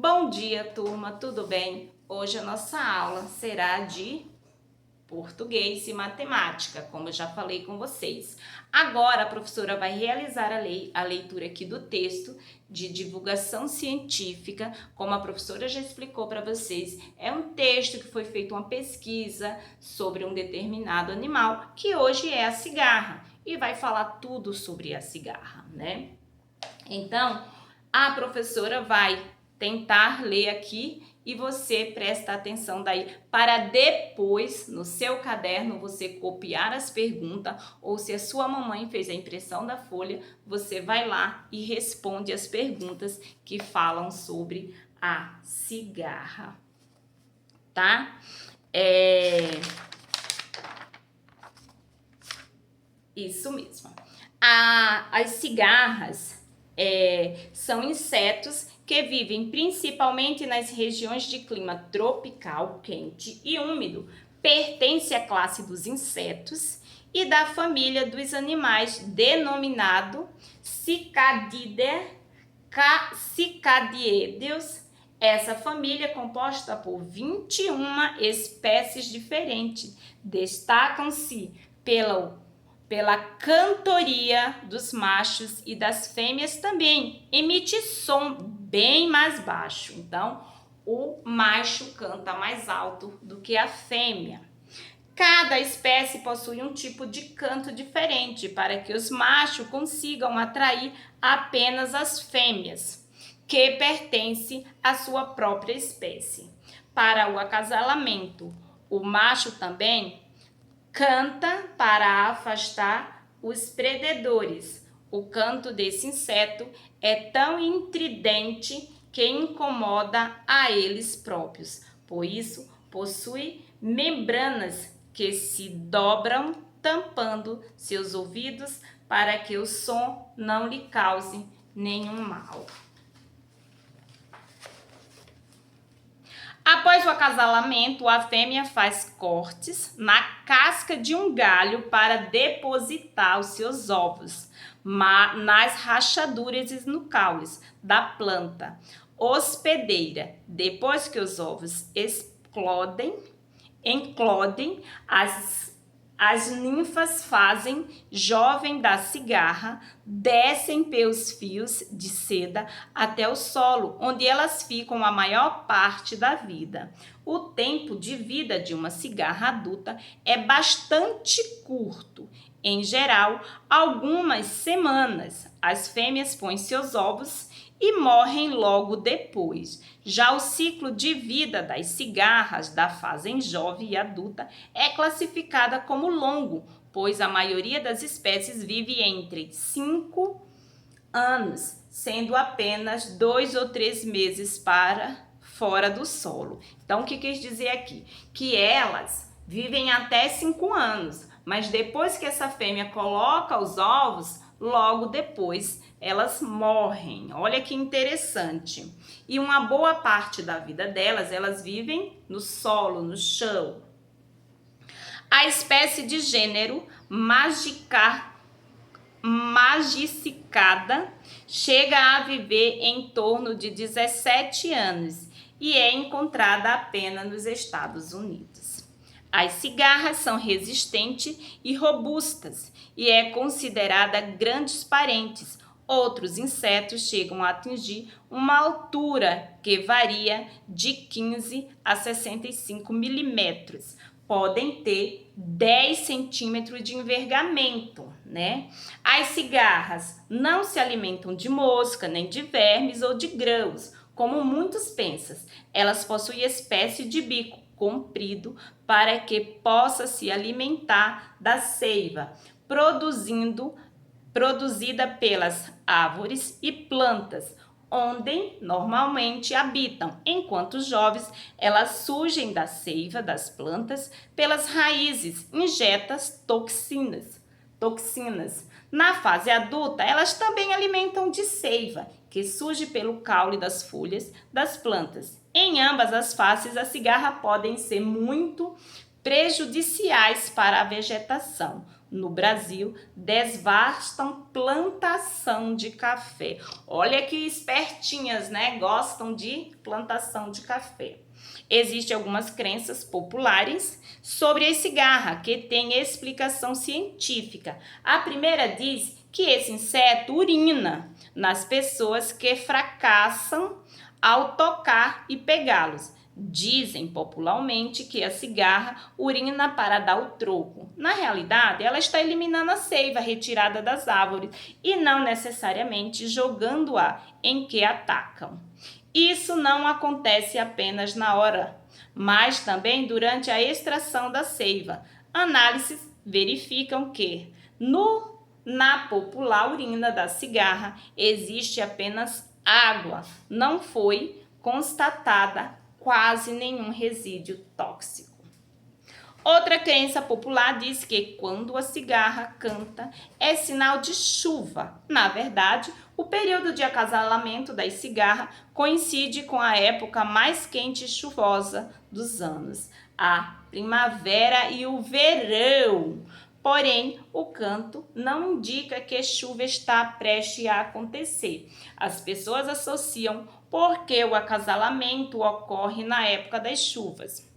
Bom dia, turma, tudo bem? Hoje a nossa aula será de português e matemática, como eu já falei com vocês. Agora a professora vai realizar a leitura aqui do texto de divulgação científica, como a professora já explicou para vocês. É um texto que foi feita uma pesquisa sobre um determinado animal, que hoje é a cigarra, e vai falar tudo sobre a cigarra, né? Então, a professora vai tentar ler aqui e você presta atenção daí para depois, no seu caderno, você copiar as perguntas, ou se a sua mamãe fez a impressão da folha, você vai lá e responde as perguntas que falam sobre a cigarra, tá? Isso mesmo. As cigarras são insetos que vivem principalmente nas regiões de clima tropical, quente e úmido. Pertence à classe dos insetos e da família dos animais denominado Cicadideus. Essa família é composta por 21 espécies diferentes. Destacam-se pela cantoria dos machos e das fêmeas também. Emite som bem mais baixo. Então, o macho canta mais alto do que a fêmea. Cada espécie possui um tipo de canto diferente para que os machos consigam atrair apenas as fêmeas, que pertencem à sua própria espécie. Para o acasalamento, o macho também canta para afastar os predadores. O canto desse inseto é tão intridente que incomoda a eles próprios. Por isso, possui membranas que se dobram, tampando seus ouvidos para que o som não lhe cause nenhum mal. Após o acasalamento, a fêmea faz cortes na casca de um galho para depositar os seus ovos nas rachaduras e no caule da planta hospedeira. Depois que os ovos eclodem, as ninfas fazem jovem da cigarra, descem pelos fios de seda até o solo, onde elas ficam a maior parte da vida. O tempo de vida de uma cigarra adulta é bastante curto, em geral, algumas semanas. As fêmeas põem seus ovos e morrem logo depois. Já o ciclo de vida das cigarras da fase jovem e adulta é classificada como longo, pois a maioria das espécies vive entre 5 anos, sendo apenas 2 ou 3 meses para fora do solo. Então, o que quis dizer aqui? Que elas vivem até 5 anos, mas depois que essa fêmea coloca os ovos, logo depois elas morrem. Olha que interessante. E uma boa parte da vida delas, elas vivem no solo, no chão. A espécie de gênero Magicicada chega a viver em torno de 17 anos e é encontrada apenas nos Estados Unidos. As cigarras são resistentes e robustas e é considerada grandes parentes. Outros insetos chegam a atingir uma altura que varia de 15 a 65 milímetros. Podem ter 10 centímetros de envergamento, né? As cigarras não se alimentam de mosca, nem de vermes ou de grãos, como muitos pensam. Elas possuem espécie de bico comprido para que possa se alimentar da seiva, produzida pelas árvores e plantas, onde normalmente habitam. Enquanto jovens, elas surgem da seiva das plantas pelas raízes, injetam toxinas. Na fase adulta, elas também alimentam de seiva, que surge pelo caule das folhas das plantas. Em ambas as fases, a cigarra podem ser muito prejudiciais para a vegetação. no Brasil devastam plantação de café. Olha que espertinhas, né? Gostam de plantação de café. Existem algumas crenças populares sobre a cigarra que têm explicação científica. A primeira diz que esse inseto urina nas pessoas que fracassam ao tocar e pegá-los. Dizem popularmente que a cigarra urina para dar o troco. Na realidade, ela está eliminando a seiva retirada das árvores e não necessariamente jogando-a em que atacam. Isso não acontece apenas na hora, mas também durante a extração da seiva. Análises verificam que na popular urina da cigarra existe apenas água. Não foi constatada quase nenhum resíduo tóxico. Outra crença popular diz que quando a cigarra canta é sinal de chuva. Na verdade, o período de acasalamento da cigarra coincide com a época mais quente e chuvosa dos anos, a primavera e o verão. Porém, o canto não indica que chuva está prestes a acontecer. As pessoas associam porque o acasalamento ocorre na época das chuvas.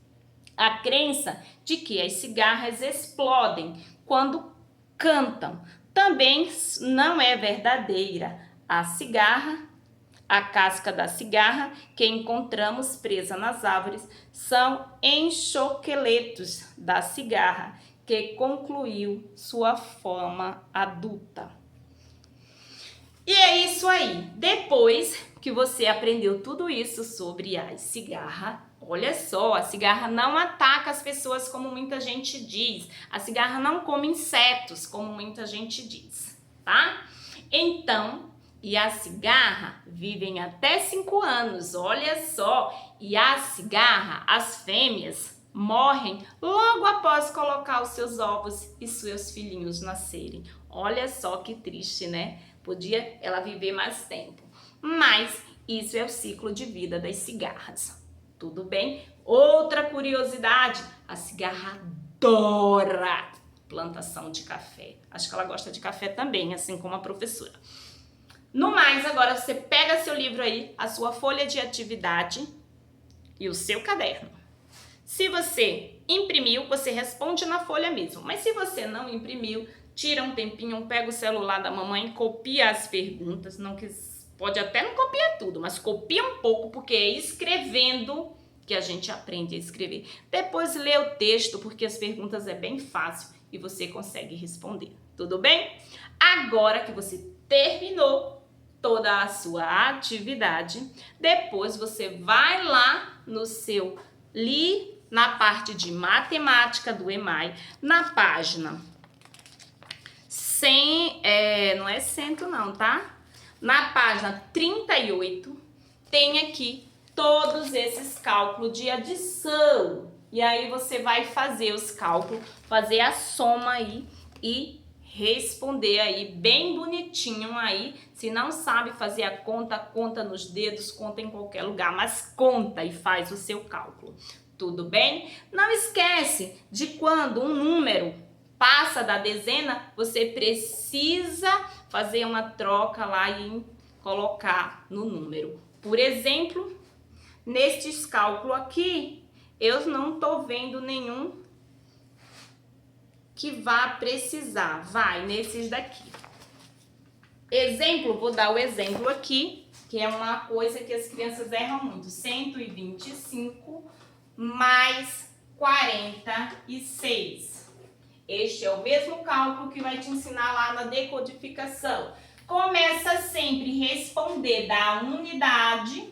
A crença de que as cigarras explodem quando cantam também não é verdadeira. A casca da cigarra que encontramos presa nas árvores são enxoqueletos da cigarra que concluiu sua forma adulta. E é isso aí. Depois que você aprendeu tudo isso sobre a cigarra, olha só, a cigarra não ataca as pessoas como muita gente diz. A cigarra não come insetos como muita gente diz, tá? Então, e a cigarra vivem até 5 anos, olha só. E a cigarra, as fêmeas, morrem logo após colocar os seus ovos e seus filhinhos nascerem. Olha só que triste, né? Podia ela viver mais tempo. Mas isso é o ciclo de vida das cigarras. Tudo bem? Outra curiosidade, a cigarra adora plantação de café. Acho que ela gosta de café também, assim como a professora. No mais, agora você pega seu livro aí, a sua folha de atividade e o seu caderno. Se você imprimiu, você responde na folha mesmo. Mas se você não imprimiu, tira um tempinho, pega o celular da mamãe, copia as perguntas, pode até não copiar tudo, mas copia um pouco, porque é escrevendo que a gente aprende a escrever. Depois lê o texto, porque as perguntas é bem fácil e você consegue responder. Tudo bem? Agora que você terminou toda a sua atividade, depois você vai lá no seu na parte de matemática do EMAI, na página não é 100 não, tá? Na página 38, tem aqui todos esses cálculos de adição. E aí você vai fazer os cálculos, fazer a soma aí e responder aí bem bonitinho aí. Se não sabe fazer a conta, conta nos dedos, conta em qualquer lugar, mas conta e faz o seu cálculo. Tudo bem? Não esquece de quando um número passa da dezena, você precisa fazer uma troca lá e colocar no número. Por exemplo, nestes cálculos aqui, eu não estou vendo nenhum que vá precisar. Vai nesses daqui. Exemplo, vou dar o exemplo aqui, que é uma coisa que as crianças erram muito. 125 mais 46. Este é o mesmo cálculo que vai te ensinar lá na decodificação. Começa sempre a responder da unidade,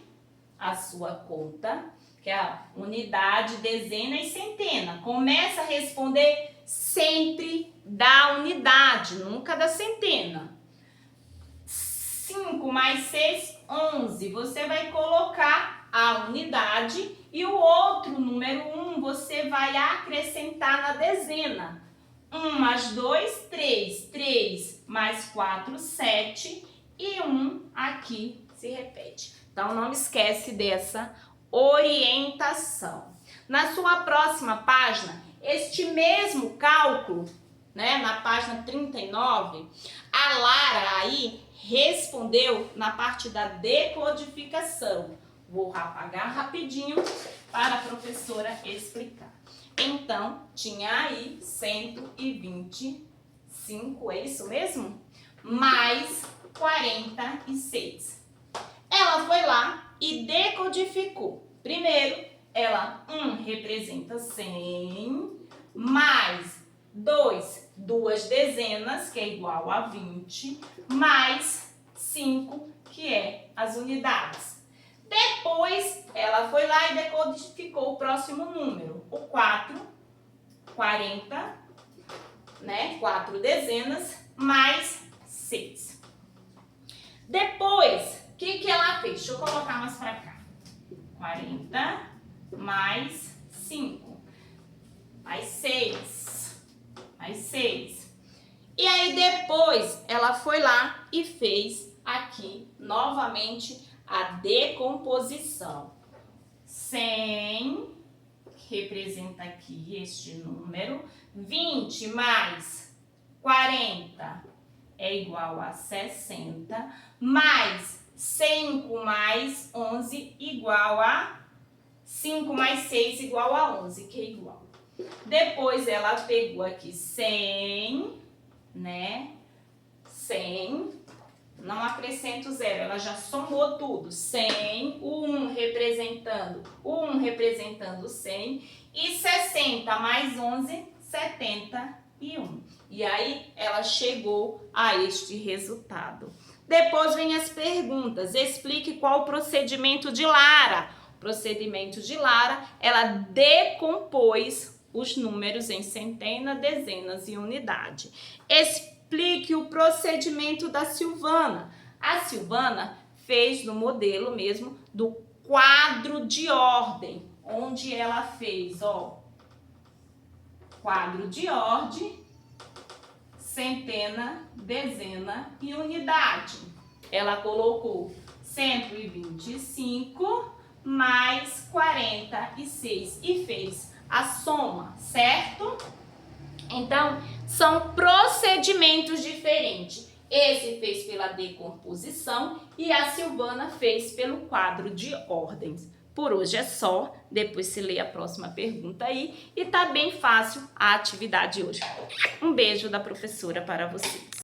a sua conta, que é a unidade, dezena e centena. Começa a responder sempre da unidade, nunca da centena. 5 mais 6, 11. Você vai colocar a unidade e o outro número 1 você vai acrescentar na dezena. 1 mais 2, 3. 3 mais 4, 7. E 1 aqui se repete. Então, não esquece dessa orientação. Na sua próxima página, este mesmo cálculo né, na página 39, a Lara aí respondeu na parte da decodificação. Vou apagar rapidinho para a professora explicar. Então, tinha aí 125, é isso mesmo? Mais 46. Ela foi lá e decodificou. Primeiro, ela, 1 representa 100, mais 2, duas dezenas, que é igual a 20, mais 5, que é as unidades. Depois, ela foi lá e decodificou o próximo número, o 4, 40, né? 4 dezenas, mais 6. Depois, o que ela fez? Deixa eu colocar mais para cá. 40 mais 5, mais 6, mais 6. E aí depois ela foi lá e fez aqui novamente a decomposição. 100 representa aqui este número, 20 mais 40 é igual a 60, mais 5 mais 11 igual a 5 mais 6 igual a 11, que é igual. Depois ela pegou aqui 100, né? 100, não acrescento zero, ela já somou tudo. 100, o 1 representando 100 e 60 mais 11, 71. E aí ela chegou a este resultado. Depois vem as perguntas. Explique qual o procedimento de Lara. O procedimento de Lara, ela decompôs os números em centena, dezenas e unidade. Explique o procedimento da Silvana. A Silvana fez no modelo mesmo do quadro de ordem, onde ela fez, ó, quadro de ordem, centena, dezena e unidade. Ela colocou 125 mais 46 e fez a soma, certo? Então, são procedimentos diferentes. Esse fez pela decomposição e a Silvana fez pelo quadro de ordens. Por hoje é só, depois se lê a próxima pergunta aí e tá bem fácil a atividade hoje. Um beijo da professora para você.